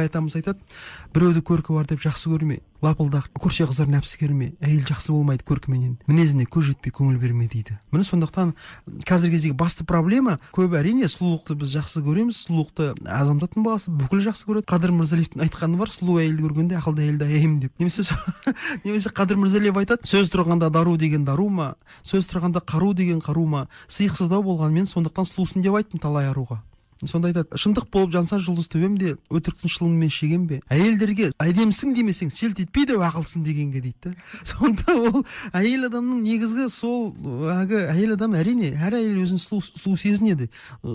Атамыз айтады, біреуді көркі бар деп жақсы көрме, лапылдақ көрсе қыздар нәпсі керме, әйел жақсы болмайды көркіменен, мінезіне көз жетпей көңіл берме дейді. Міне сондықтан қазіргі кездегі басты проблема, көп әрине сұлулықты біз жақсы көреміз, сұлулықты азаматтың баласы бүкіл жақсы көреді. Қадыр Мырзалиевтің айтқаны бар, сұлу әйелді көргенде ақылды әйелді аяймын деп. Немесе Қадыр Мырзалиев айтады, сөз тұрғанда дару деген дару ма, сөз тұрғанда қару деген қару ма, сиықсыздау болғанмен сондықтан сұлусың деп айттым талай аруға. Сонда айтады, шындық болып жанса жұлдыз төбем де, өтіріктің шылымымен шеген бе? Әйелдерге әдемісің демесең селт етпейді ақылсың дегенге дейді. Сонда ол әйел адамның негізгі сол әйел адам әрине әр әйел өзін сұлу сезінеді.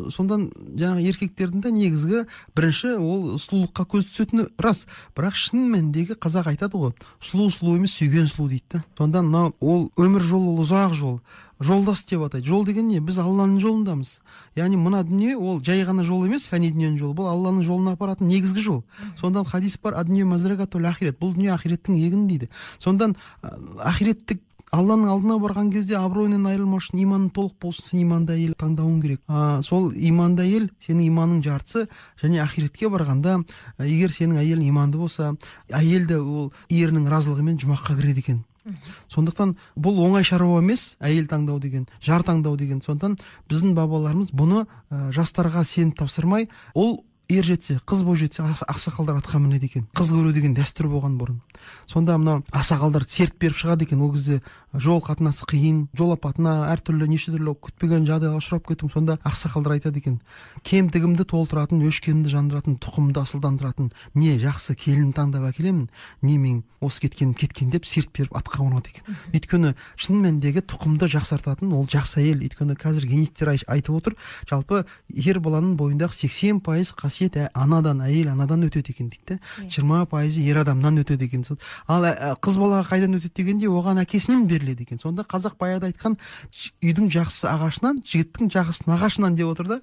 Сондан жаңағы еркектердің де негізгі бірінші ол сұлулыққа көз түсетіні рас. Бірақ шын мәніндегі қазақ айтады ғой, сұлу емес сүйген сұлу дейді. Сонда ол өмір жолы ұзақ жол. Жолдас деп атайды. Жол деген не? Біз Алланың жолындамыз. Яғни мына дүние ол жай ғана жол емес, фәни дүниенің жолы. Бұл Алланың жолына апаратын негізгі жол. Сондан хадис бар, адүние мазрагатул ахирет. Бұл дүние ахиреттің егіні дейді. Сондан ахиреттік Алланың алдына барған кезде абыройынан айырылмау үшін иманың толық болсын, сен иманды әйел таңдауың керек. Сол иманды әйел сенің иманның жартысы, және ахиретке барғанда егер сенің әйелің иманды болса, әйел де ол ерінің разылығымен жұмаққа кіреді екен. Сондықтан бұл оңай шаруа емес, әйел таңдау деген, жар таңдау деген. Сондықтан біздің бабаларымыз бұны жастарға сеніп тапсырмай, ол ер жетсе, қыз бой жетсе, ақсақалдар атқа мінеді екен. Қыз көру деген дәстүр болған бұрын. Сонда мына ақсақалдар серт беріп шығады екен. Ол кезде жол қатынасы қиын, жол апатына әртүрлі неше түрлі күтпеген жағдайға ұшырап кеттім. Сонда ақсақалдар айтады екен, кемтігімді толтыратын, өшкенімді жандыратын, тұқымды асылдандыратын не жақсы келін таңдап әкелемін, не мен осы кеткен деп серт беріп атқа қонады екен. Өйткені шын мәніндегі тұқымды жақсартатын ол жақсы әйел. Өйткені қазір генеттер айтып отыр, жалпы ер баланың бойындағы 80% қасиет анадан, әйел анадан өтеді екен дейді. 20% ер адамнан өтеді екен. Ал қыз балаға қайдан өтеді дегенде оған әкесінен беріледі екен. Сонда қазақ баяғыда айтқан үйдің жақсы ағашынан, жігіттің жақсы нағашынан деп отыр да.